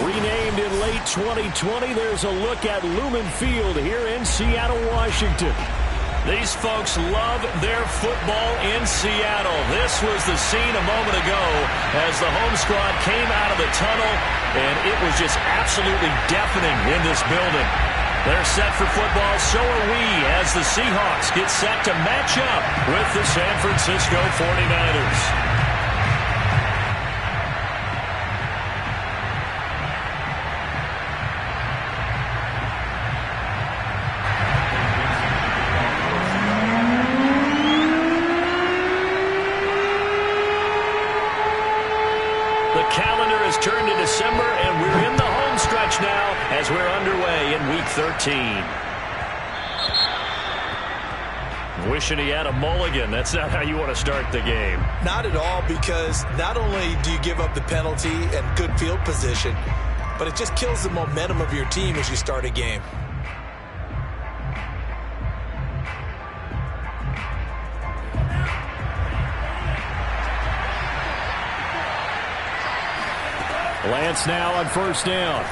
Renamed in late 2020, there's a look at Lumen Field here in Seattle, Washington. These folks love their football in Seattle. This was the scene a moment ago as the home squad came out of the tunnel, and it was just absolutely deafening in this building. They're set for football, so are we, as the Seahawks get set to match up with the San Francisco 49ers. Turned to December, and we're in the home stretch now as we're underway in Week 13. Wishing he had a mulligan. That's not how you want to start the game. Not at all, because not only do you give up the penalty and good field position, but it just kills the momentum of your team as you start a game. Lance now on first down.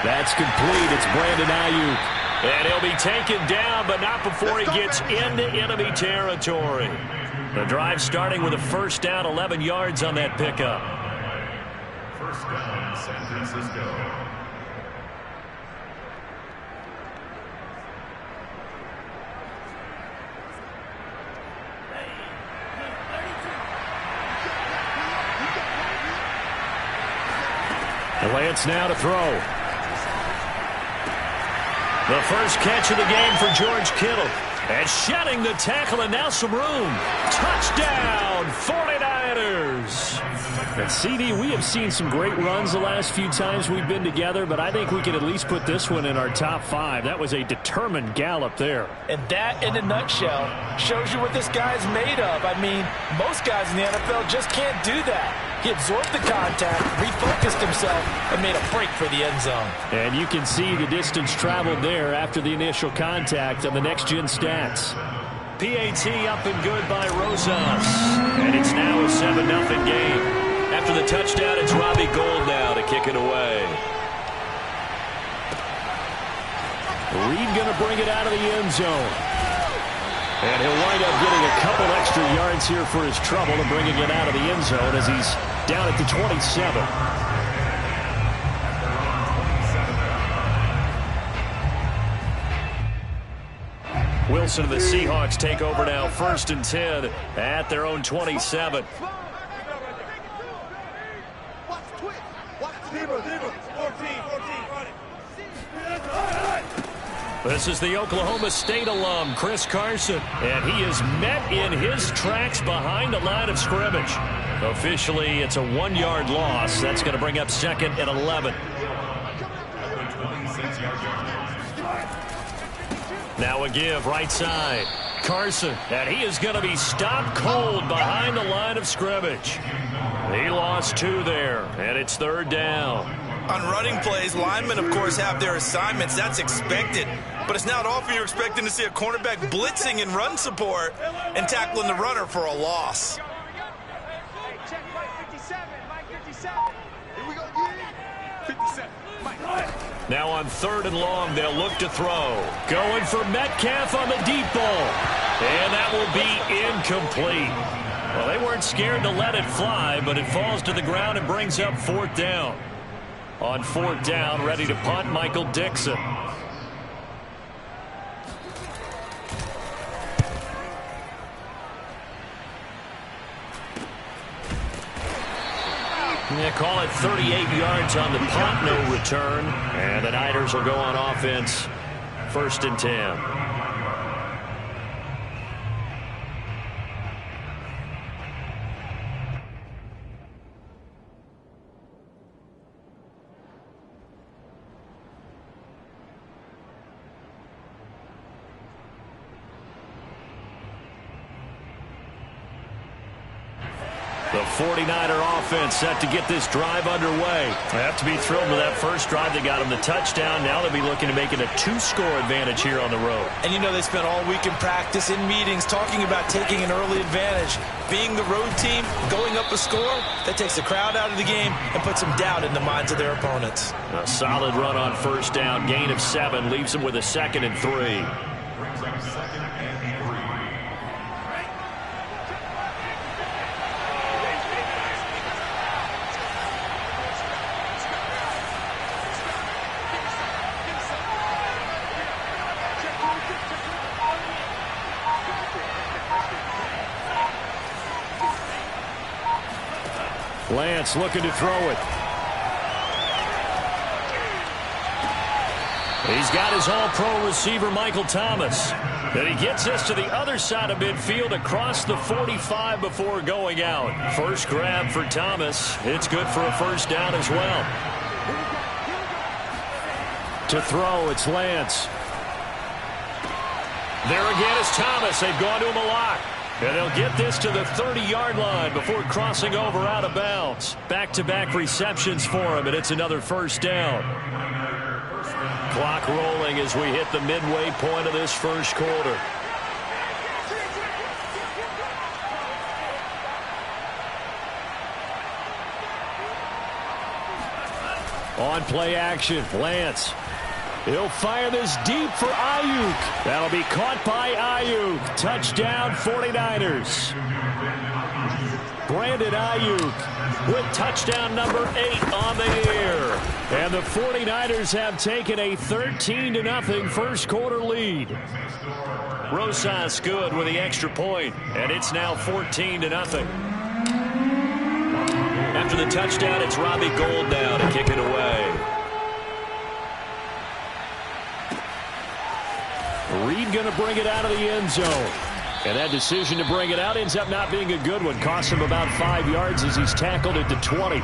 That's complete. It's Brandon Ayuk. And he'll be taken down, but not before he gets into enemy territory. The drive starting with a first down, 11 yards on that pickup. First down, San Francisco. Lance now to throw. The first catch of the game for George Kittle. And shedding the tackle, and now some room. Touchdown, 49ers. And CD, we have seen some great runs the last few times we've been together, but I think we can at least put this one in our top 5. That was a determined gallop there. And that, in a nutshell, shows you what this guy's made of. I mean, most guys in the NFL just can't do that. He absorbed the contact, refocused himself, and made a break for the end zone. And you can see the distance traveled there after the initial contact on the next-gen stats. PAT up and good by Rosas. And it's now a 7-0 game. After the touchdown, it's Robbie Gould now to kick it away. Reed going to bring it out of the end zone. And he'll wind up getting a couple extra yards here for his trouble and bringing it out of the end zone as he's down at the 27. Wilson and the Seahawks take over now, 1st and 10 at their own 27. This is the Oklahoma State alum, Chris Carson, and he is met in his tracks behind the line of scrimmage. Officially, it's a 1-yard loss. That's going to bring up 2nd and 11. Now a give, right side. Carson, and he is going to be stopped cold behind the line of scrimmage. He lost 2 there, and it's 3rd down. On running plays, linemen, of course, have their assignments. That's expected. But it's not often you're expecting to see a cornerback blitzing in run support and tackling the runner for a loss. Check Mike 57. Mike 57. Here we go. 57. Mike. Now on 3rd and long, they'll look to throw. Going for Metcalf on the deep ball. And that will be incomplete. Well, they weren't scared to let it fly, but it falls to the ground and brings up 4th down. On 4th down, ready to punt, Michael Dixon. Yeah, call it 38 yards on the punt, no return. And the Niners will go on offense, 1st and 10. The 49er offense set to get this drive underway. They have to be thrilled with that first drive that got them the touchdown. Now they'll be looking to make it a 2-score advantage here on the road. And you know they spent all week in practice, in meetings, talking about taking an early advantage. Being the road team, going up a score, that takes the crowd out of the game and puts some doubt in the minds of their opponents. A solid run on first down. Gain of 7 leaves them with a 2nd and 3. Brings up 2nd and 3. Lance looking to throw it. He's got his all-pro receiver, Michael Thomas. And he gets this to the other side of midfield across the 45 before going out. First grab for Thomas. It's good for a first down as well. To throw, it's Lance. There again is Thomas. They've gone to him a lot. And they'll get this to the 30-yard line before crossing over out of bounds. Back-to-back receptions for him, and it's another first down. Clock rolling as we hit the midway point of this first quarter. On play action, Lance. He'll fire this deep for Ayuk. That'll be caught by Ayuk. Touchdown 49ers. Brandon Ayuk with touchdown number 8 on the year. And the 49ers have taken a 13-0 first quarter lead. Rosas good with the extra point, and it's now 14-0. After the touchdown, it's Robbie Gould now to kick it away. Reed going to bring it out of the end zone. And that decision to bring it out ends up not being a good one. Costs him about 5 yards as he's tackled it to 20.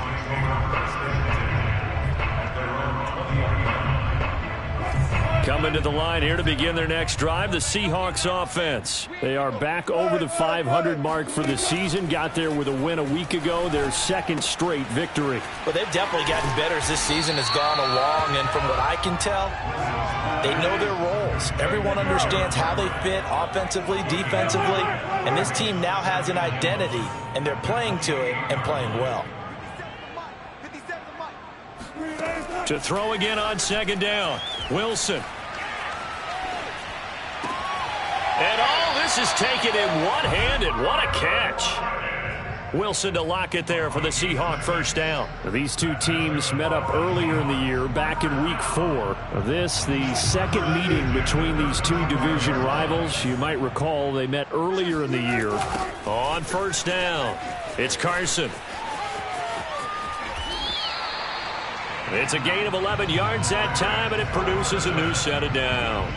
Coming to the line here to begin their next drive, the Seahawks offense. They are back over the 500 mark for the season. Got there with a win a week ago, their second straight victory. Well, they've definitely gotten better as this season has gone along, and from what I can tell, they know their roles. Everyone understands how they fit offensively, defensively, and this team now has an identity, and they're playing to it and playing well. To throw again on second down, Wilson. And all this is taken in one-handed. What a catch. Wilson to lock it there for the Seahawk first down. These two teams met up earlier in the year, back in week 4. This, the second meeting between these two division rivals. You might recall they met earlier in the year. On first down, it's Carson. It's a gain of 11 yards that time, and it produces a new set of downs.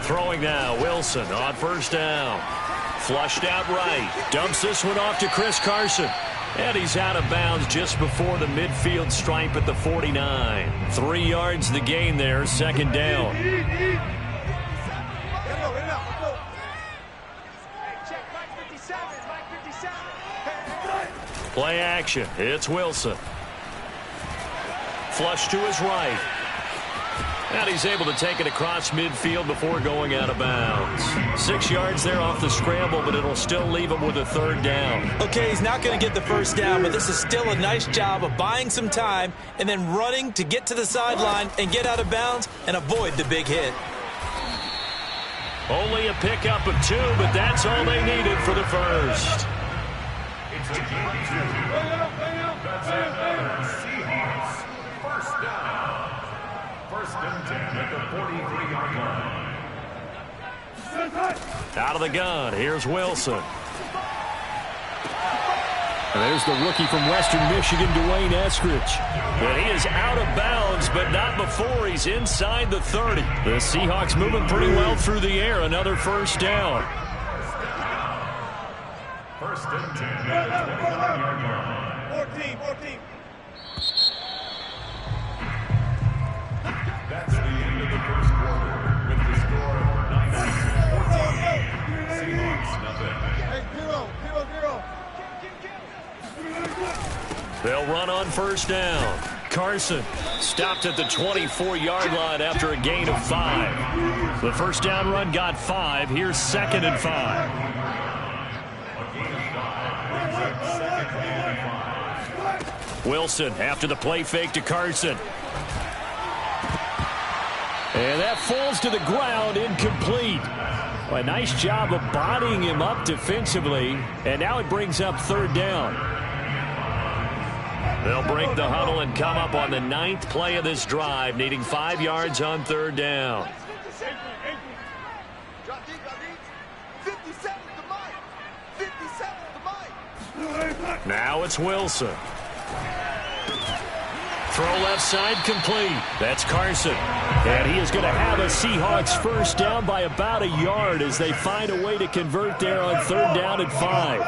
Throwing now, Wilson on first down. Flushed out right. Dumps this one off to Chris Carson. And he's out of bounds just before the midfield stripe at the 49. 3 yards the gain there, second down. Play action. It's Wilson. Flush to his right. And he's able to take it across midfield before going out of bounds. 6 yards there off the scramble, but it'll still leave him with a third down. Okay, he's not going to get the first down, but this is still a nice job of buying some time and then running to get to the sideline and get out of bounds and avoid the big hit. Only a pickup of 2, but that's all they needed for the first. Seahawks, first down. First and 10 at the 43-yard line. Out of the gun, here's Wilson. And there's the rookie from Western Michigan, Dwayne Eskridge. And he is out of bounds, but not before he's inside the 30. The Seahawks moving pretty well through the air. Another first down. First and 10 at the 29-yard line. 14. That's the on first down. Carson stopped at the 24-yard line after a gain of 5. The first down run got 5. Here's 2nd and 5. Wilson after the play fake to Carson. And that falls to the ground, incomplete. A nice job of bodying him up defensively. And now it brings up 3rd down. They'll break the huddle and come up on the 9th play of this drive, needing 5 yards on 3rd down. Now it's Wilson. Throw left side complete. That's Carson. And he is going to have a Seahawks first down by about a yard as they find a way to convert there on 3rd down and 5.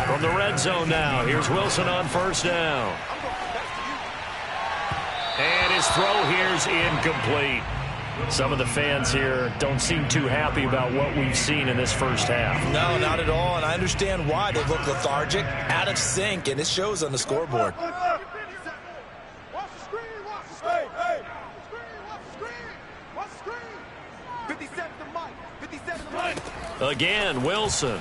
From the red zone now, here's Wilson on first down. And his throw here's incomplete. Some of the fans here don't seem too happy about what we've seen in this first half. No, not at all, and I understand why. They look lethargic, out of sync, and it shows on the scoreboard. Again, Wilson.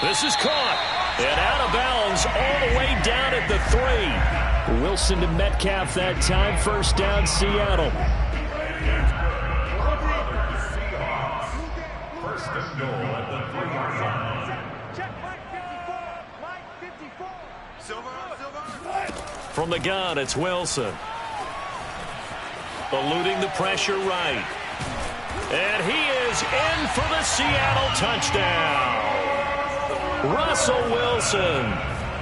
This is caught. And out of bounds all the way down at the 3. Wilson to Metcalf that time. First down, Seattle. First and goal at the 3-yard line. Check Mike 54. Mike 54. Silver. From the gun, it's Wilson. Eluding the pressure right. And he is in for the Seattle touchdown. Russell Wilson,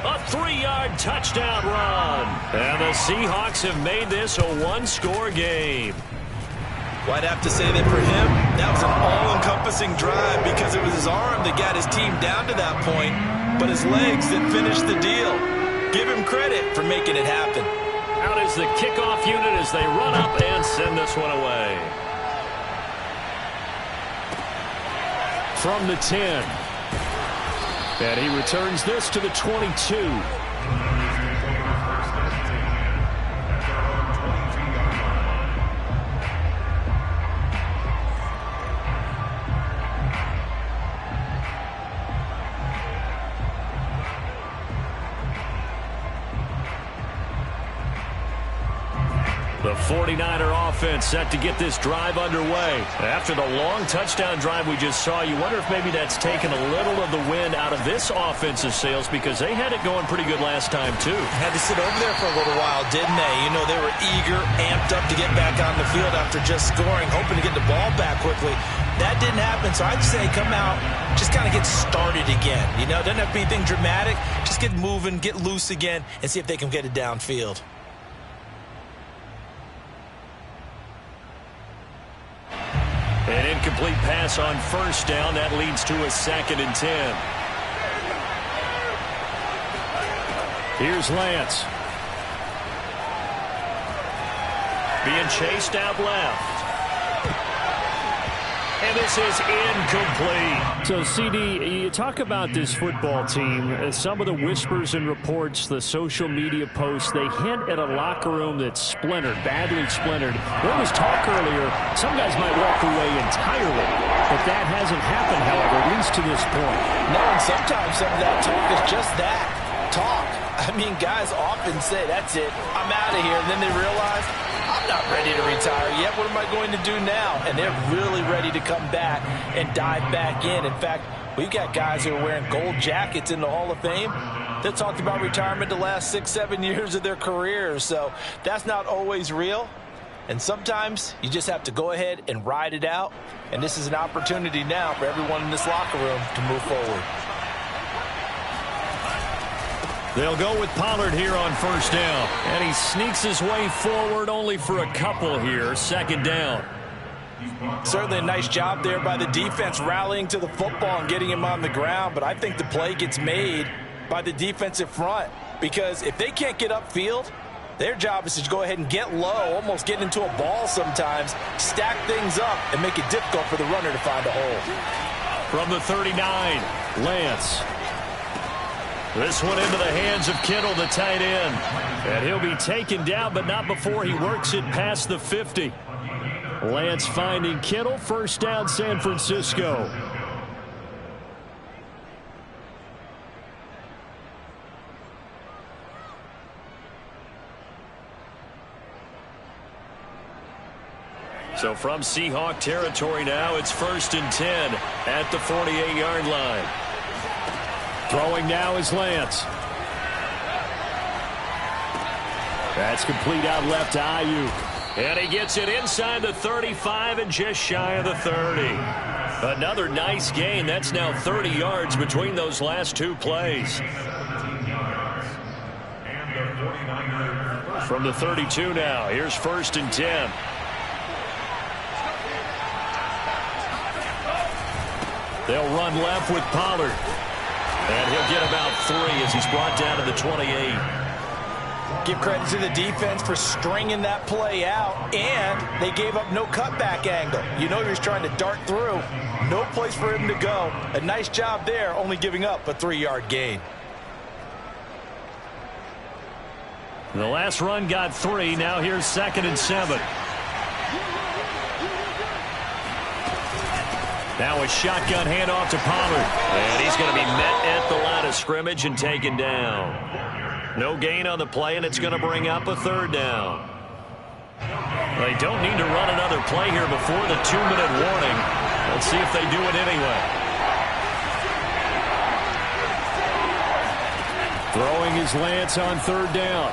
a 3-yard touchdown run. And the Seahawks have made this a 1-score game. Well, I'd have to say that for him, that was an all-encompassing drive because it was his arm that got his team down to that point, but his legs that finished the deal. Give him credit for making it happen. Out is the kickoff unit as they run up and send this one away. From the 10. And he returns this to the 22. The 49er offense set to get this drive underway. After the long touchdown drive we just saw, you wonder if maybe that's taken a little of the wind out of this offensive sails because they had it going pretty good last time, too. Had to sit over there for a little while, didn't they? You know, they were eager, amped up to get back on the field after just scoring, hoping to get the ball back quickly. That didn't happen, so I'd say come out, just kind of get started again. You know, doesn't have to be anything dramatic. Just get moving, get loose again, and see if they can get it downfield. An incomplete pass on first down. That leads to a 2nd and 10. Here's Lance. Being chased out left. And this is incomplete. So, CD, you talk about this football team. Some of the whispers and reports, the social media posts, they hint at a locker room that's splintered, badly splintered. There was talk earlier, some guys might walk away entirely. But that hasn't happened, however, at least to this point. No, and sometimes some of that talk is just that, talk. I mean, guys often say, that's it, I'm out of here. And then they realize, I'm not ready to retire yet. What am I going to do now? And they're really ready to come back and dive back in. In fact, we've got guys who are wearing gold jackets in the Hall of Fame that talked about retirement the last 6-7 years of their careers. So that's not always real. And sometimes you just have to go ahead and ride it out. And this is an opportunity now for everyone in this locker room to move forward. They'll go with Pollard here on first down. And he sneaks his way forward only for a couple here. 2nd down. Certainly a nice job there by the defense rallying to the football and getting him on the ground. But I think the play gets made by the defensive front. Because if they can't get upfield, their job is to go ahead and get low, almost get into a ball sometimes, stack things up, and make it difficult for the runner to find a hole. From the 39, Lance. This one into the hands of Kittle, the tight end. And he'll be taken down, but not before he works it past the 50. Lance finding Kittle. First down, San Francisco. So from Seahawk territory now, it's 1st and 10 at the 48-yard line. Throwing now is Lance. That's complete out left to Ayuk. And he gets it inside the 35 and just shy of the 30. Another nice gain. That's now 30 yards between those last two plays. From the 32 now, here's 1st and 10. They'll run left with Pollard. And he'll get about 3 as he's brought down to the 28. Give credit to the defense for stringing that play out, and they gave up no cutback angle. You know he was trying to dart through. No place for him to go. A nice job there, only giving up a 3-yard gain. The last run got 3. Now here's 2nd and 7. Now a shotgun handoff to Pollard. And he's going to be met at the line of scrimmage and taken down. No gain on the play, and it's going to bring up a 3rd down. They don't need to run another play here before the 2-minute warning. Let's see if they do it anyway. Throwing is Lance on 3rd down.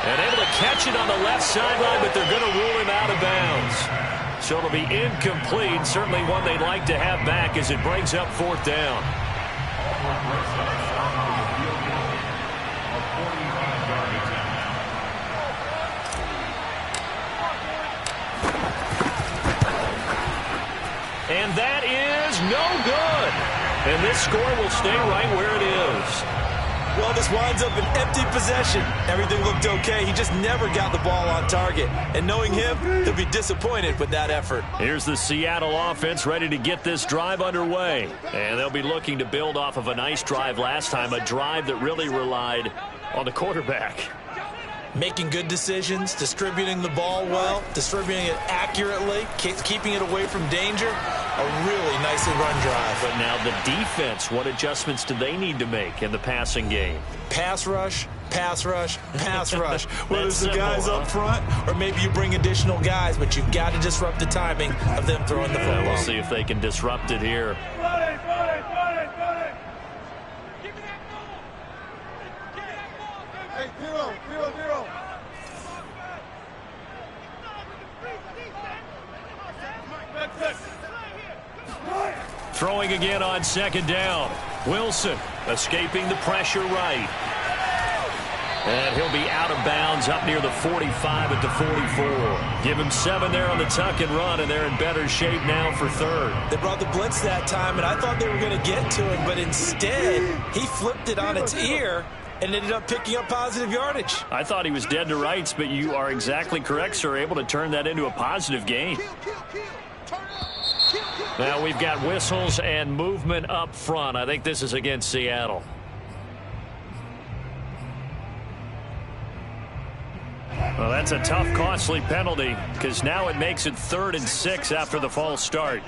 And able to catch it on the left sideline, but they're going to rule him out of bounds. So it'll be incomplete. Certainly one they'd like to have back as it brings up 4th down. And that is no good. And this score will stay right where it is. Well, this winds up an empty possession. Everything looked okay. He just never got the ball on target. And knowing him, he'll be disappointed with that effort. Here's the Seattle offense ready to get this drive underway. And they'll be looking to build off of a nice drive last time, a drive that really relied on the quarterback. Making good decisions, distributing the ball well, distributing it accurately, keeping it away from danger. A really nicely run drive. But now the defense, what adjustments do they need to make in the passing game? Pass rush, pass rush, pass rush. Whether it's the guys up front or maybe you bring additional guys, but you've got to disrupt the timing of them throwing the football. We'll see if they can disrupt it here. Throwing again on 2nd down. Wilson escaping the pressure right. And he'll be out of bounds up near the 45 at the 44. Give him 7 there on the tuck and run, and they're in better shape now for 3rd. They brought the blitz that time, and I thought they were going to get to him, but instead he flipped it on its ear and ended up picking up positive yardage. I thought he was dead to rights, but you are exactly correct, sir. Able to turn that into a positive gain. Now we've got whistles and movement up front. I think this is against Seattle. Well, that's a tough, costly penalty because now it makes it 3rd and 6 after the false start.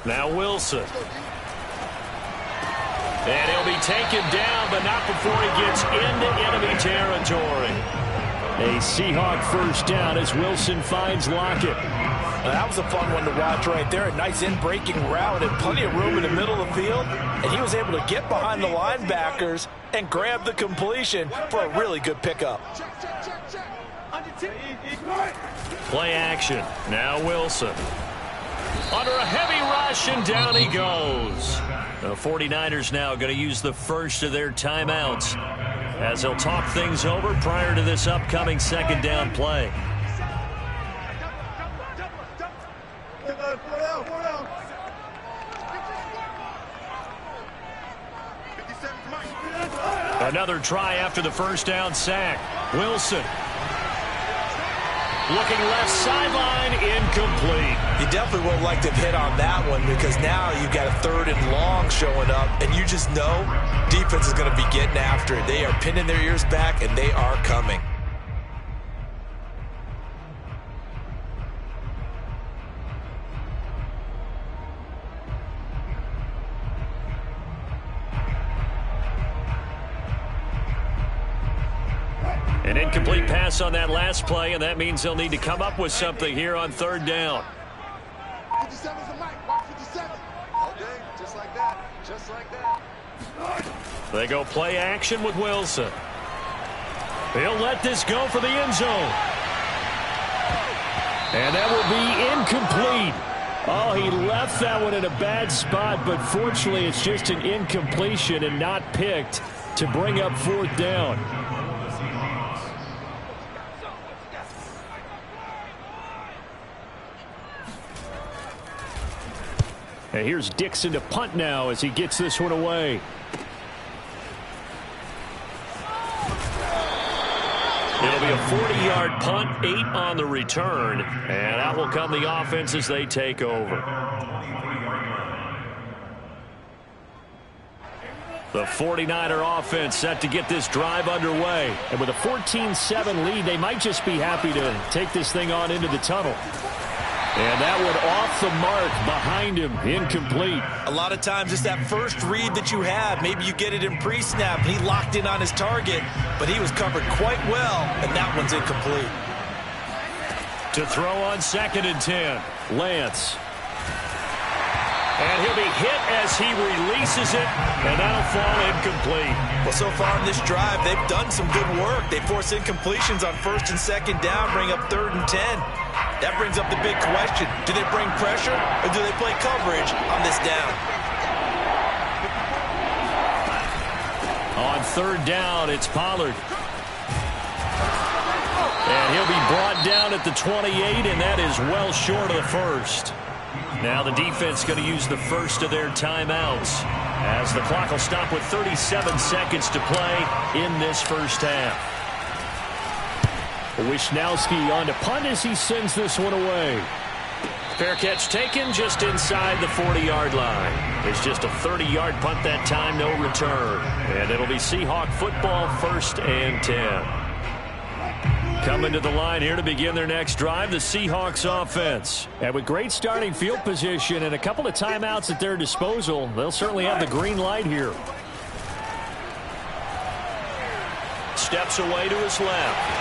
Now Wilson. And he'll be taken down, but not before he gets into enemy territory. A Seahawk first down as Wilson finds Lockett. That was a fun one to watch right there. A nice in-breaking route and plenty of room in the middle of the field. And he was able to get behind the linebackers and grab the completion for a really good pickup. Play action. Now Wilson. Under a heavy rush, and down he goes. The 49ers now going to use the first of their timeouts as they'll talk things over prior to this upcoming 2nd down play. Another try after the first down sack. Wilson. Looking left sideline, incomplete. You definitely would like to have hit on that one because now you've got a 3rd and long showing up, and you just know defense is going to be getting after it. They are pinning their ears back, and they are coming. An incomplete pass on that last play, and that means they'll need to come up with something here on 3rd down. 57's the mic. Mark 57. Okay, just like that. Just like that. They go play action with Wilson. He'll let this go for the end zone. And that will be incomplete. Oh, he left that one in a bad spot, but fortunately it's just an incompletion and not picked to bring up 4th down. And here's Dixon to punt now as he gets this one away. It'll be a 40-yard punt, 8 on the return, and out will come the offense as they take over. The 49er offense set to get this drive underway. And with a 14-7 lead, they might just be happy to take this thing on into the tunnel. And that one off the mark behind him, incomplete. A lot of times it's that first read that you have. Maybe you get it in pre-snap, and he locked in on his target, but he was covered quite well, and that one's incomplete. To throw on 2nd and 10, Lance. And he'll be hit as he releases it, and that'll fall incomplete. Well, so far in this drive, they've done some good work. They force incompletions on 1st and 2nd down, bring up 3rd and 10. That brings up the big question. Do they bring pressure, or do they play coverage on this down? On 3rd down, it's Pollard. And he'll be brought down at the 28, and that is well short of the first. Now the defense going to use the first of their timeouts as the clock will stop with 37 seconds to play in this first half. Wisnowski on to punt as he sends this one away. Fair catch taken just inside the 40-yard line. It's just a 30-yard punt that time, no return. And it'll be Seahawk football, 1st and 10. Coming to the line here to begin their next drive, the Seahawks offense. And with great starting field position and a couple of timeouts at their disposal, they'll certainly have the green light here. Steps away to his left.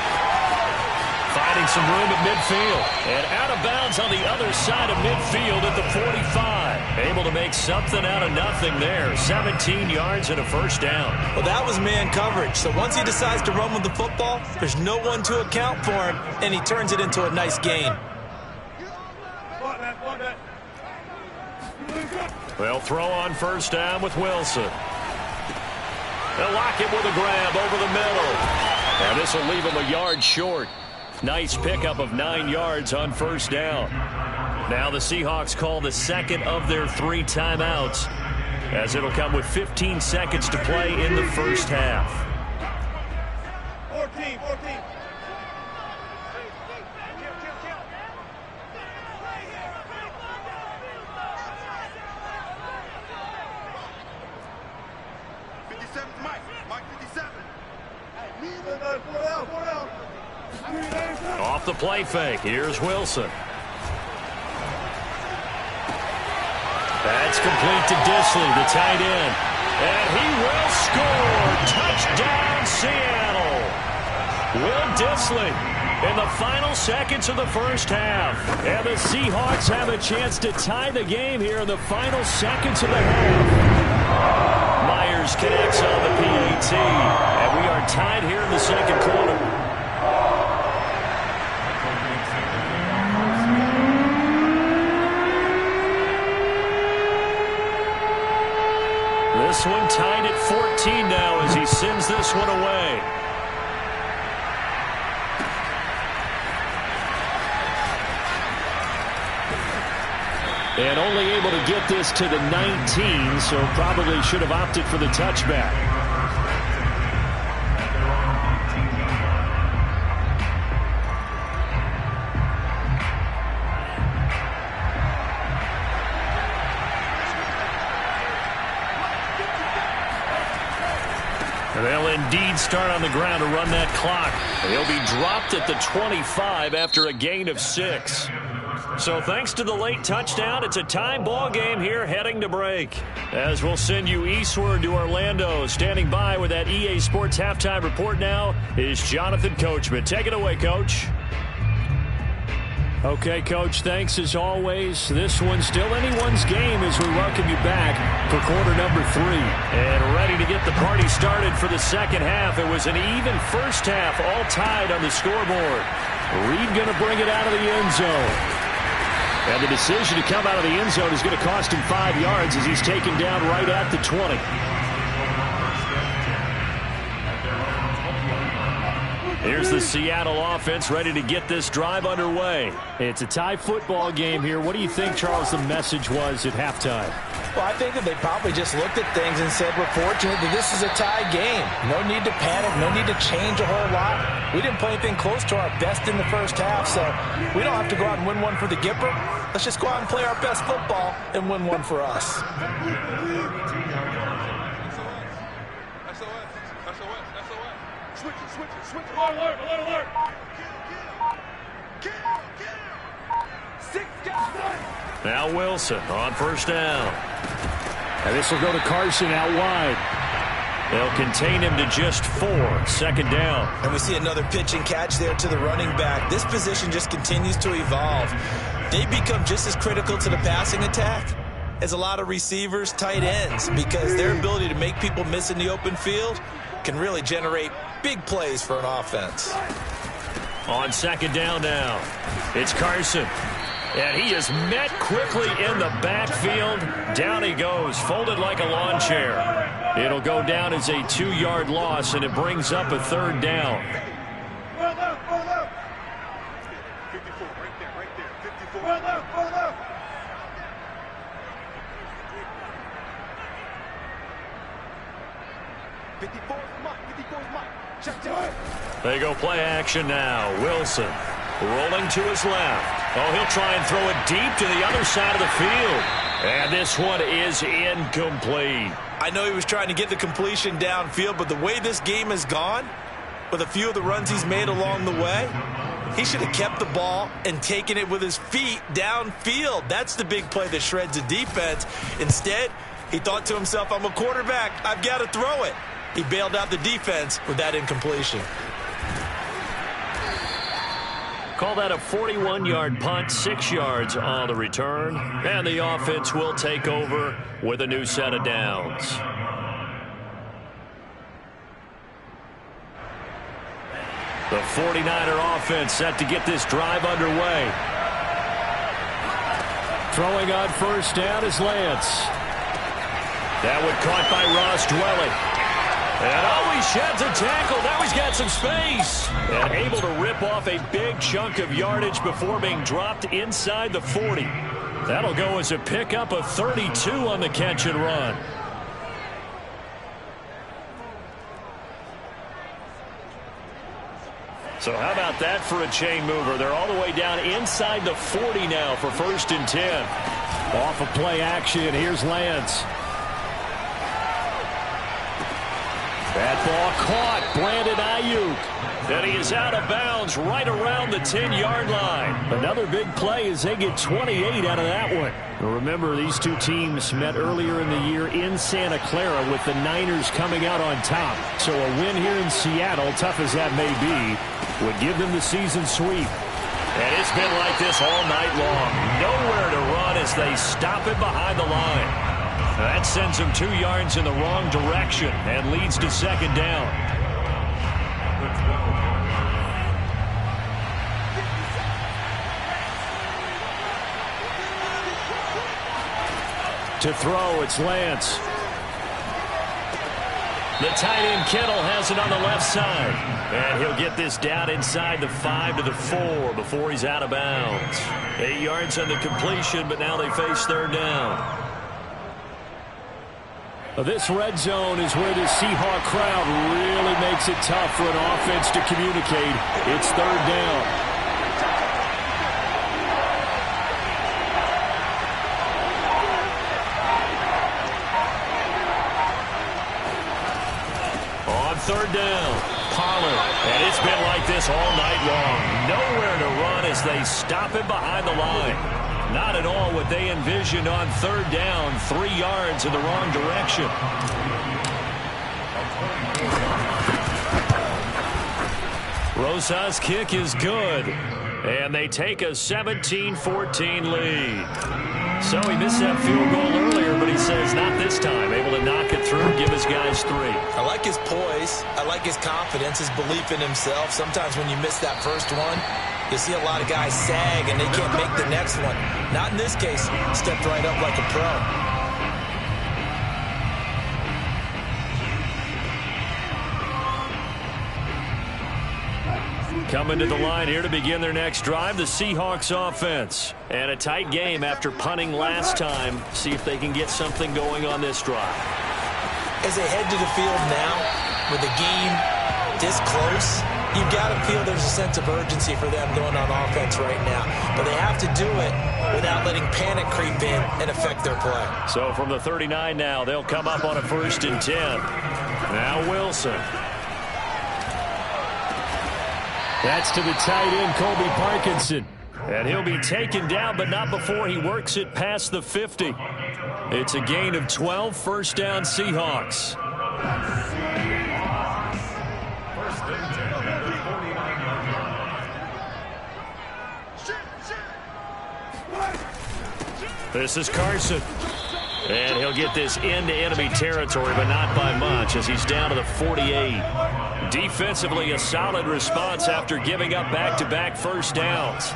Finding some room at midfield. And out of bounds on the other side of midfield at the 45. Able to make something out of nothing there. 17 yards and a first down. Well, that was man coverage. So once he decides to run with the football, there's no one to account for him, and he turns it into a nice gain. They'll throw on 1st down with Wilson. They'll lock him with a grab over the middle. And this will leave him a yard short. Nice pickup of 9 yards on 1st down. Now the Seahawks call the second of their 3 timeouts, as it'll come with 15 seconds to play in the first half. 14. Off the play fake, here's Wilson. That's complete to Dissly, the tight end. And he will score. Touchdown, Seattle. Will Dissly in the final seconds of the first half. And the Seahawks have a chance to tie the game here in the final seconds of the half. Myers connects on the PAT. And we are tied here in the second quarter. This one tied at 14 now as he sends this one away. And only able to get this to the 19, so probably should have opted for the touchback. They'll indeed start on the ground to run that clock. He'll be dropped at the 25 after a gain of 6. So thanks to the late touchdown, it's a tie ball game here heading to break. As we'll send you eastward to Orlando. Standing by with that EA Sports halftime report now is Jonathan Coachman. Take it away, Coach. Okay, Coach, thanks as always. This one's still anyone's game as we welcome you back for quarter number 3. And ready to get the party started for the second half. It was an even first half, all tied on the scoreboard. Reed going to bring it out of the end zone. And the decision to come out of the end zone is going to cost him 5 yards as he's taken down right at the 20. Here's the Seattle offense ready to get this drive underway. It's a tie football game here. What do you think, Charles, the message was at halftime? Well, I think that they probably just looked at things and said, we're fortunate that this is a tie game. No need to panic, no need to change a whole lot. We didn't play anything close to our best in the first half, so we don't have to go out and win one for the Gipper. Let's just go out and play our best football and win one for us. Switch. Alert. Now Wilson on first down. And this will go to Carson out wide. They'll contain him to just 4. Second down. And we see another pitch and catch there to the running back. This position just continues to evolve. They become just as critical to the passing attack as a lot of receivers, tight ends, because their ability to make people miss in the open field can really generate big plays for an offense. On second down now, it's Carson. And he is met quickly in the backfield. Down he goes, folded like a lawn chair. It'll go down as a 2-yard loss, and it brings up a third down. 54, right there. 54. Well, 54 is mine. Check. They go play action now. Wilson rolling to his left. Oh, he'll try and throw it deep to the other side of the field. And this one is incomplete. I know he was trying to get the completion downfield, but the way this game has gone, with a few of the runs he's made along the way, he should have kept the ball and taken it with his feet downfield. That's the big play that shreds the defense. Instead, he thought to himself, I'm a quarterback. I've got to throw it. He bailed out the defense with that incompletion. Call that a 41-yard punt, 6 yards on the return. And the offense will take over with a new set of downs. The 49er offense set to get this drive underway. Throwing on first down is Lance. That one caught by Ross Dwelly. And oh, he sheds a tackle. Now he's got some space. And able to rip off a big chunk of yardage before being dropped inside the 40. That'll go as a pickup of 32 on the catch and run. So how about that for a chain mover? They're all the way down inside the 40 now for 1st and 10. Off of play action, here's Lance. That ball caught. Brandon Ayuk. And he is out of bounds right around the 10-yard line. Another big play as they get 28 out of that one. Now remember, these two teams met earlier in the year in Santa Clara with the Niners coming out on top. So a win here in Seattle, tough as that may be, would give them the season sweep. And it's been like this all night long. Nowhere to run as they stop it behind the line. That sends him 2 yards in the wrong direction and leads to second down. To throw, it's Lance. The tight end Kittle has it on the left side. And he'll get this down inside the 5 to the 4 before he's out of bounds. 8 yards on the completion, but now they face third down. This red zone is where the Seahawk crowd really makes it tough for an offense to communicate. It's third down. On third down. Pollard. And it's been like this all night long. Nowhere to run as they stop him behind the line. Not at all what they envisioned on third down. 3 yards in the wrong direction. Rosas' kick is good. And they take a 17-14 lead. So he missed that field goal earlier, but he says not this time. Able to knock it through, give his guys 3. I like his poise. I like his confidence, his belief in himself. Sometimes when you miss that first one, you see a lot of guys sag and they can't make the next one. Not in this case. Stepped right up like a pro. Coming to the line here to begin their next drive, the Seahawks offense. And a tight game after punting last time. See if they can get something going on this drive. As they head to the field now, with the game this close, you've got to feel there's a sense of urgency for them going on offense right now. But they have to do it without letting panic creep in and affect their play. So from the 39 now, they'll come up on a 1st and 10. Now Wilson. That's to the tight end, Colby Parkinson. And he'll be taken down, but not before he works it past the 50. It's a gain of 12, 1st down Seahawks. 1st and 10 at the 49-yard line. This is Carson. And he'll get this into enemy territory, but not by much as he's down to the 48. Defensively, a solid response after giving up back-to-back 1st downs.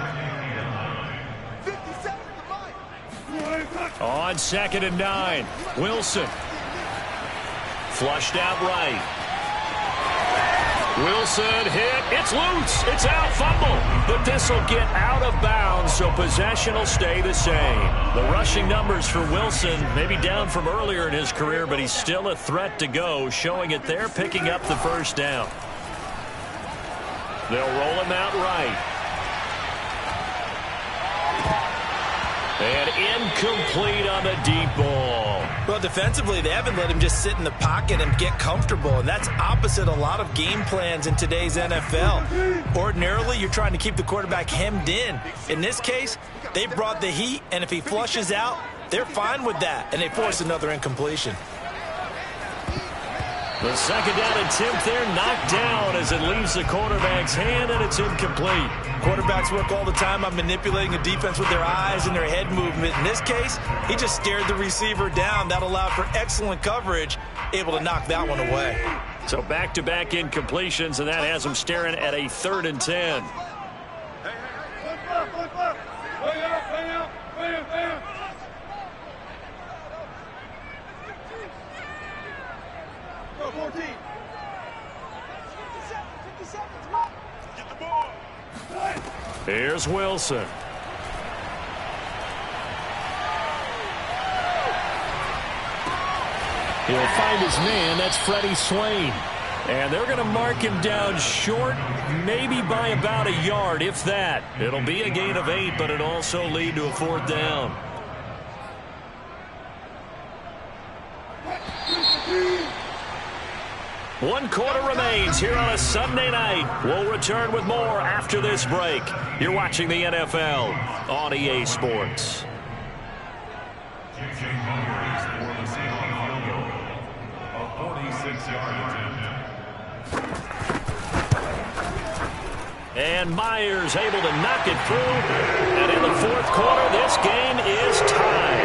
On 2nd and 9, Wilson. Flushed out right. Wilson hit. It's loose. It's out. Fumble. But this will get out of bounds, so possession will stay the same. The rushing numbers for Wilson may be down from earlier in his career, but he's still a threat to go, showing it there, picking up the 1st down. They'll roll him out right. And incomplete on the deep ball. Well, defensively, they haven't let him just sit in the pocket and get comfortable, and that's opposite a lot of game plans in today's NFL. Ordinarily, you're trying to keep the quarterback hemmed in. In this case, they brought the heat, and if he flushes out, they're fine with that, and they force another incompletion. The 2nd down attempt there knocked down as it leaves the quarterback's hand, and it's incomplete. Quarterbacks work all the time on manipulating a defense with their eyes and their head movement. In this case, he just stared the receiver down. That allowed for excellent coverage, able to knock that one away. So back-to-back incompletions, and that has him staring at a 3rd and 10. Here's Wilson. He'll find his man. That's Freddie Swain. And they're going to mark him down short, maybe by about a yard, if that. It'll be a gain of 8, but it'll also lead to a 4th down. One quarter remains here on a Sunday night. We'll return with more after this break. You're watching the NFL on EA Sports. J.J. Myers for the Seahawks field goal. A 46-yard attempt. And Myers able to knock it through. And in the 4th quarter, this game is tied.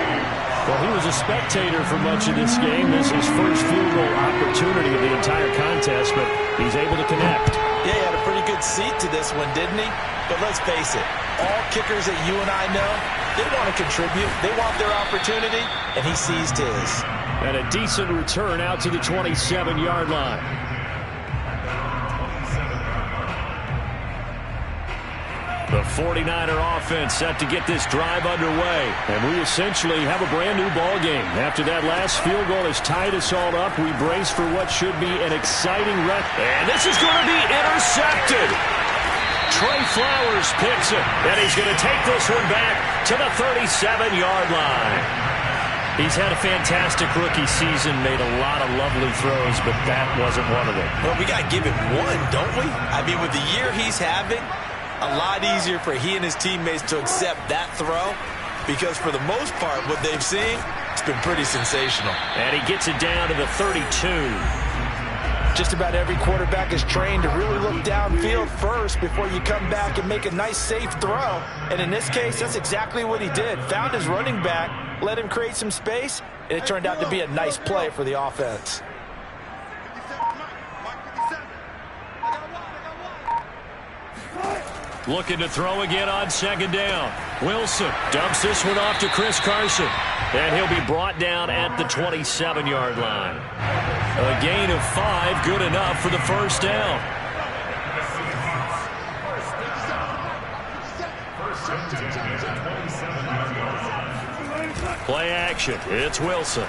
Well, he was a spectator for much of this game. This is his first field goal opportunity of the entire contest, but he's able to connect. Yeah, he had a pretty good seat to this one, didn't he? But let's face it, all kickers that you and I know, they want to contribute. They want their opportunity, and he seized his. And a decent return out to the 27-yard line. The 49er offense set to get this drive underway. And we essentially have a brand new ball game. After that last field goal has tied us all up, we brace for what should be an exciting run. And this is going to be intercepted. Trey Flowers picks it, and he's going to take this one back to the 37-yard line. He's had a fantastic rookie season, made a lot of lovely throws, but that wasn't one of them. Well, we got to give him one, don't we? I mean, with the year he's having, a lot easier for he and his teammates to accept that throw because for the most part, what they've seen, it's been pretty sensational. And he gets it down to the 32. Just about every quarterback is trained to really look downfield first before you come back and make a nice, safe throw. And in this case, that's exactly what he did. Found his running back, let him create some space, and it turned out to be a nice play for the offense. Looking to throw again on second down. Wilson dumps this one off to Chris Carson. And he'll be brought down at the 27-yard line. A gain of 5, good enough for the first down. Play action. It's Wilson.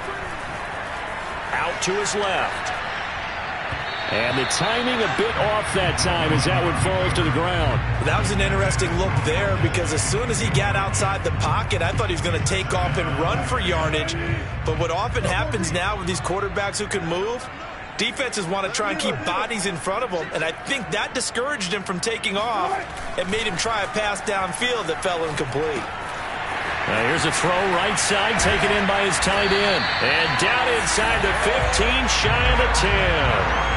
Out to his left. And the timing a bit off that time as that one falls to the ground. That was an interesting look there because as soon as he got outside the pocket, I thought he was going to take off and run for yardage. But what often happens now with these quarterbacks who can move, defenses want to try and keep bodies in front of them, and I think that discouraged him from taking off and made him try a pass downfield that fell incomplete. Now here's a throw right side, taken in by his tight end. And down inside the 15, shy of the 10.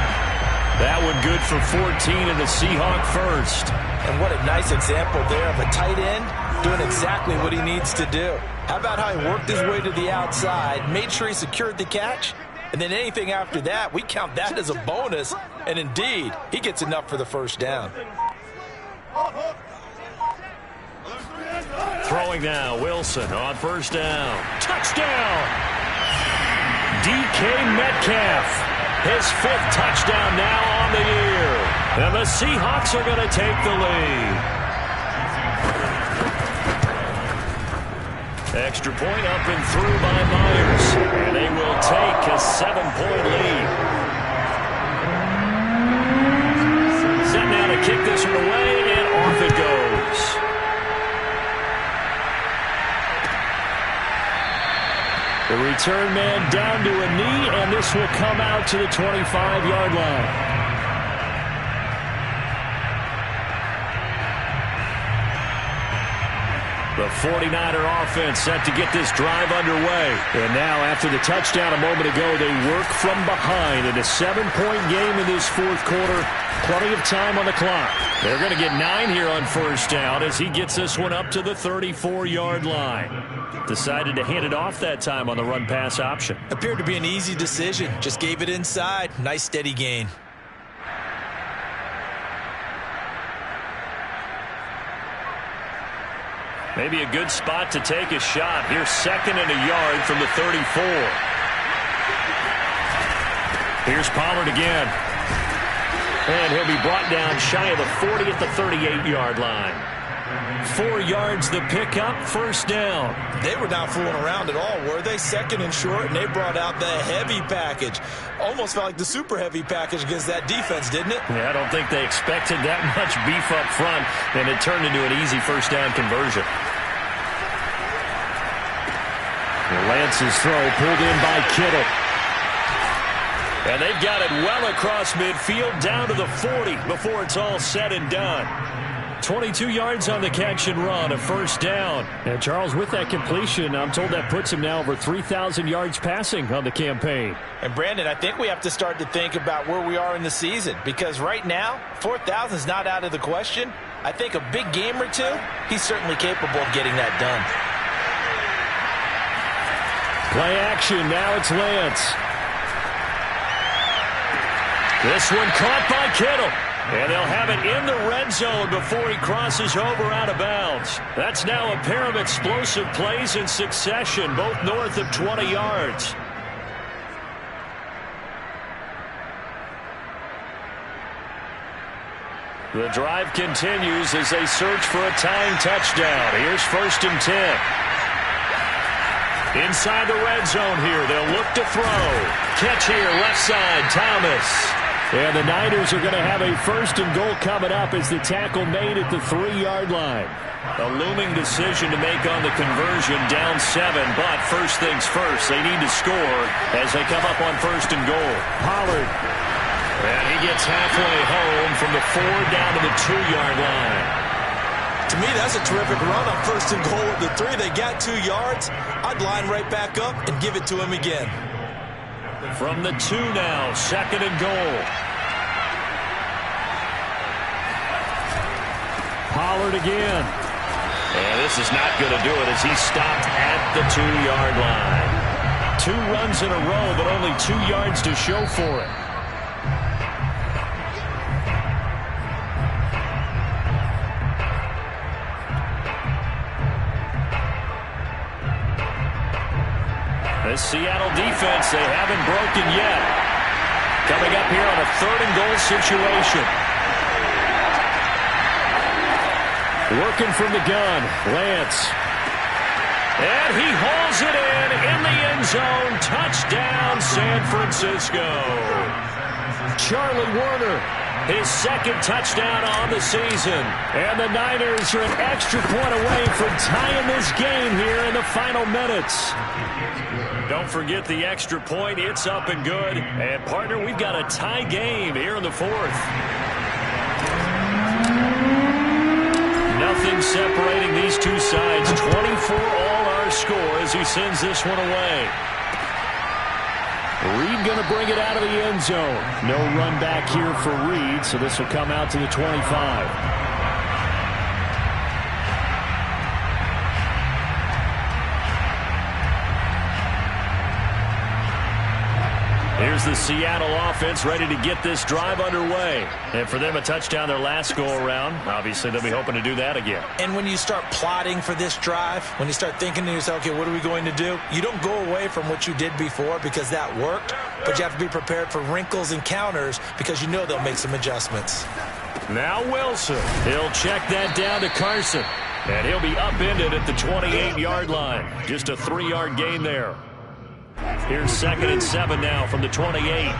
That one good for 14 and the Seahawk first. And what a nice example there of a tight end doing exactly what he needs to do. How about how he worked his way to the outside, made sure he secured the catch, and then anything after that, we count that as a bonus. And indeed, he gets enough for the first down. Throwing now, Wilson on first down. Touchdown! DK Metcalf. His 5th touchdown now on the year. And the Seahawks are going to take the lead. Extra point up and through by Myers. And they will take a 7-point lead. Set now to kick this one away, and off it goes. The return man down to a knee, and this will come out to the 25-yard line. The 49er offense set to get this drive underway. And now, after the touchdown a moment ago, they work from behind in a 7-point game in this fourth quarter. Plenty of time on the clock. They're going to get 9 here on first down as he gets this one up to the 34-yard line. Decided to hand it off that time on the run-pass option. Appeared to be an easy decision. Just gave it inside. Nice steady gain. Maybe a good spot to take a shot. Here's 2nd and a yard from the 34. Here's Pollard again. And he'll be brought down shy of the 40 at the 38-yard line. 4 yards the pickup, first down. They were not fooling around at all, were they? 2nd and short, and they brought out the heavy package. Almost felt like the super heavy package against that defense, didn't it? Yeah, I don't think they expected that much beef up front, and it turned into an easy first down conversion. Lance's throw pulled in by Kittle. And they've got it well across midfield down to the 40 before it's all said and done. 22 yards on the catch and run, a first down. And Charles, with that completion, I'm told that puts him now over 3,000 yards passing on the campaign. And Brandon, I think we have to start to think about where we are in the season, because right now, 4,000 is not out of the question. I think a big game or two, he's certainly capable of getting that done. Play action, now it's Lance. This one caught by Kittle. And they'll have it in the red zone before he crosses over out of bounds. That's now a pair of explosive plays in succession, both north of 20 yards. The drive continues as they search for a tying touchdown. Here's 1st and 10. Inside the red zone here, they'll look to throw. Catch here, left side, Thomas. And the Niners are going to have a 1st and goal coming up as the tackle made at the 3-yard line. A looming decision to make on the conversion, down 7, but first things first, they need to score as they come up on 1st and goal. Pollard. And he gets halfway home from the 4 down to the 2-yard line. To me, that's a terrific run on 1st and goal at the 3. They got 2 yards. I'd line right back up and give it to him again. From the 2 now, 2nd and goal. Pollard again. And this is not going to do it as he stopped at the 2-yard line. 2 runs in a row, but only 2 yards to show for it. This Seattle defense, they haven't broken yet. Coming up here on a 3rd and goal situation. Working from the gun, Lance. And he hauls it in the end zone. Touchdown, San Francisco. Charlie Warner, his 2nd touchdown on the season. And the Niners are an extra point away from tying this game here in the final minutes. Don't forget the extra point. It's up and good. And, partner, we've got a tie game here in the 4th. Nothing separating these two sides. 24 all our score as he sends this one away. Reed going to bring it out of the end zone. No run back here for Reed, so this will come out to the 25. Here's the Seattle offense ready to get this drive underway. And for them, a touchdown their last go-around. Obviously, they'll be hoping to do that again. And when you start plotting for this drive, when you start thinking to yourself, okay, what are we going to do? You don't go away from what you did before because that worked, but you have to be prepared for wrinkles and counters because you know they'll make some adjustments. Now Wilson. He'll check that down to Carson. And he'll be upended at the 28-yard line. Just a 3-yard gain there. Here's 2nd and 7 now from the 28.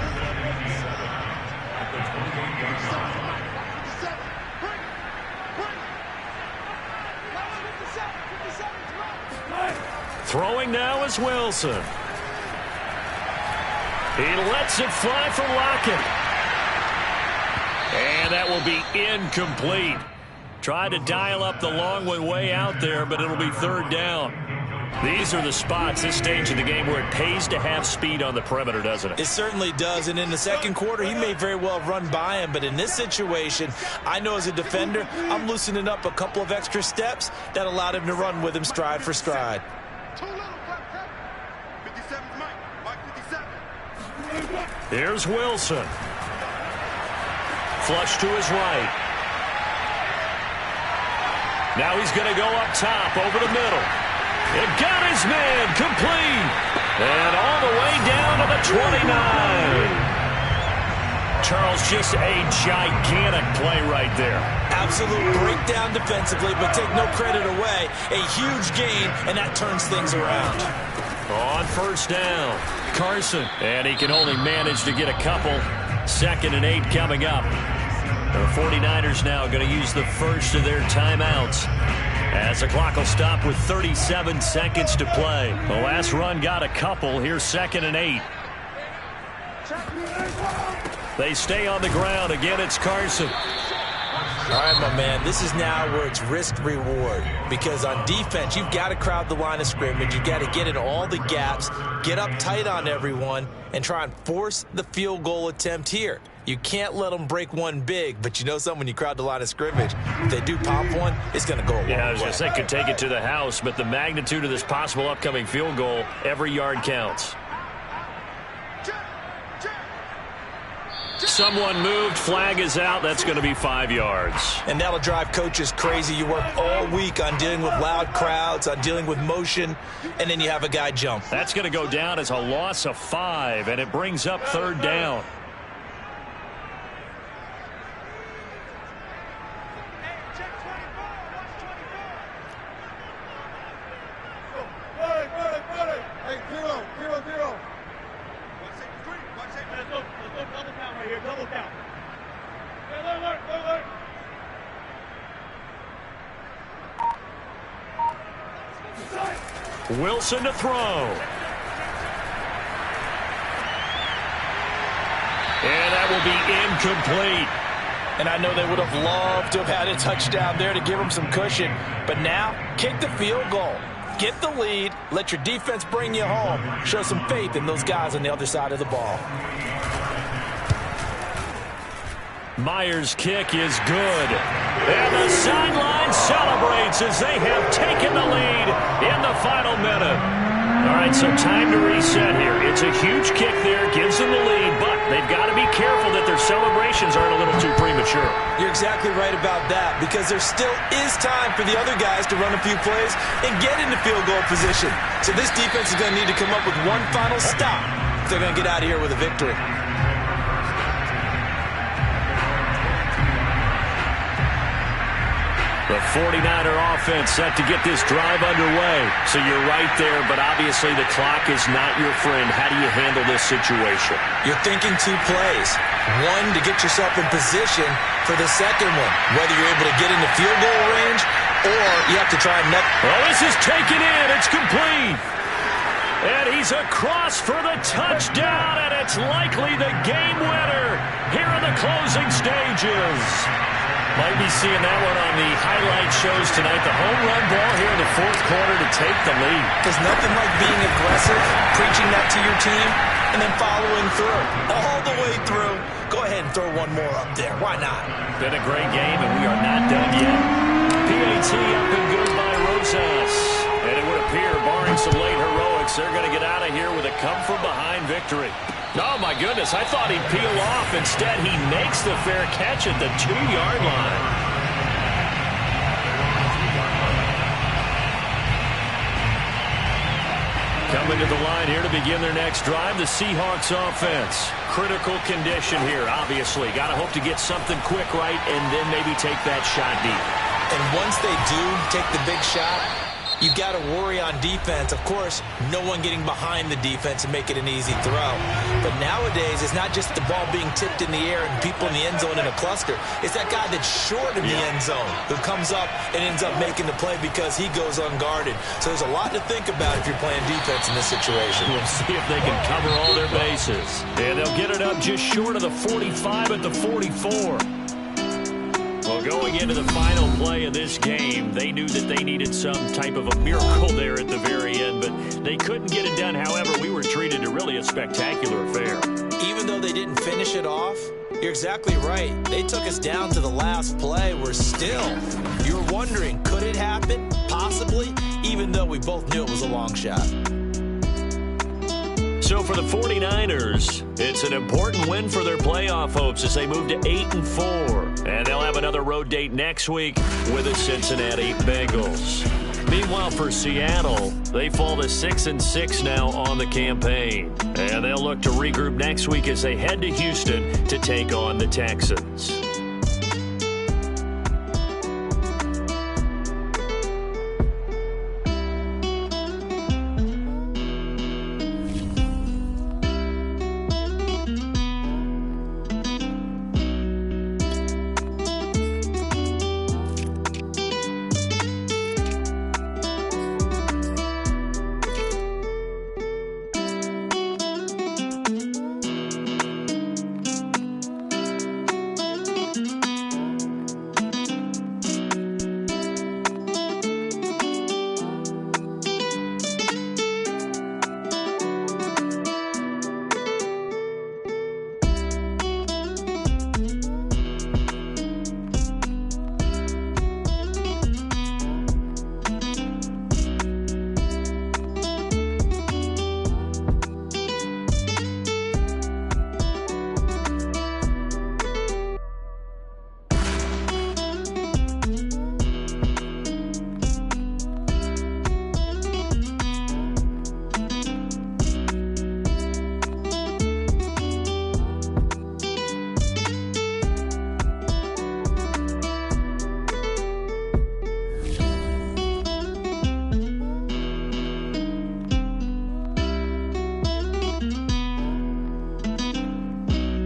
Throwing now is Wilson. He lets it fly for Lockett. And that will be incomplete. Tried to dial up the long one way out there, but it'll be 3rd down. These are the spots, this stage of the game, where it pays to have speed on the perimeter, doesn't it? It certainly does, and in the 2nd quarter, he may very well run by him, but in this situation, I know as a defender, I'm loosening up a couple of extra steps that allowed him to run with him stride for stride. 57's Mike 57. Here's Wilson. Flush to his right. Now he's going to go up top, over the middle. It got his man complete. And all the way down to the 29. Charles, just a gigantic play right there. Absolute breakdown defensively, but take no credit away. A huge gain, and that turns things around. On 1st down, Carson. And he can only manage to get a couple. 2nd and 8 coming up. The 49ers now going to use the first of their timeouts, as the clock will stop with 37 seconds to play. The last run got a couple. Here's 2nd and 8. They stay on the ground. Again, it's Carson. All right, my man, this is now where it's risk-reward. Because on defense, you've got to crowd the line of scrimmage. You've got to get in all the gaps, get up tight on everyone, and try and force the field goal attempt here. You can't let them break one big, but you know something, when you crowd the line of scrimmage, if they do pop one, it's going to go a long way. Yeah, I was going to say, could take it to the house, but the magnitude of this possible upcoming field goal, every yard counts. Someone moved, flag is out. That's going to be 5 yards. And that'll drive coaches crazy. You work all week on dealing with loud crowds, on dealing with motion, and then you have a guy jump. That's going to go down as a loss of 5, and it brings up 3rd down. look out. Wilson to throw. And that will be incomplete. And I know they would have loved to have had a touchdown there to give them some cushion. But now, kick the field goal. Get the lead. Let your defense bring you home. Show some faith in those guys on the other side of the ball. Myers' kick is good. And the sideline celebrates as they have taken the lead in the final minute. All right, so time to reset here. It's a huge kick there, gives them the lead, but they've got to be careful that their celebrations aren't a little too premature. You're exactly right about that, because there still is time for the other guys to run a few plays and get into field goal position. So this defense is going to need to come up with one final stop if they're going to get out of here with a victory. The 49er offense set to get this drive underway. So you're right there, but obviously the clock is not your friend. How do you handle this situation? You're thinking two plays. One, to get yourself in position for the second one, whether you're able to get into field goal range or you have to try and... Oh, this is taken in. It's complete. And he's across for the touchdown, and it's likely the game winner here in the closing stages. Might be seeing that one on the highlight shows tonight. The home run ball here in the fourth quarter to take the lead. There's nothing like being aggressive, preaching that to your team, and then following through. All the way through. Go ahead and throw one more up there. Why not? Been a great game, and we are not done yet. PAT up and good by Rosas. And it would appear, barring some late heroics, they're going to get out of here with a come-from-behind victory. Oh, my goodness, I thought he'd peel off. Instead, he makes the fair catch at the 2-yard line. Coming to the line here to begin their next drive, the Seahawks offense. Critical condition here, obviously. Got to hope to get something quick right and then maybe take that shot deep. And once they do take the big shot, you got to worry on defense. Of course, no one getting behind the defense and make it an easy throw. But nowadays, it's not just the ball being tipped in the air and people in the end zone in a cluster. It's that guy that's short in the end zone who comes up and ends up making the play because he goes unguarded. So there's a lot to think about if you're playing defense in this situation. We'll see if they can cover all their bases. And they'll get it up just short of the 45 at the 44. Well, going into the final play of this game, they knew that they needed some type of a miracle there at the very end, but they couldn't get it done. However, we were treated to really a spectacular affair. Even though they didn't finish it off, you're exactly right. They took us down to the last play. We're still, you're wondering, could it happen? Possibly, even though we both knew it was a long shot. So for the 49ers, it's an important win for their playoff hopes as they move to 8-4. And they'll have another road date next week with the Cincinnati Bengals. Meanwhile, for Seattle, they fall to 6-6 now on the campaign. And they'll look to regroup next week as they head to Houston to take on the Texans.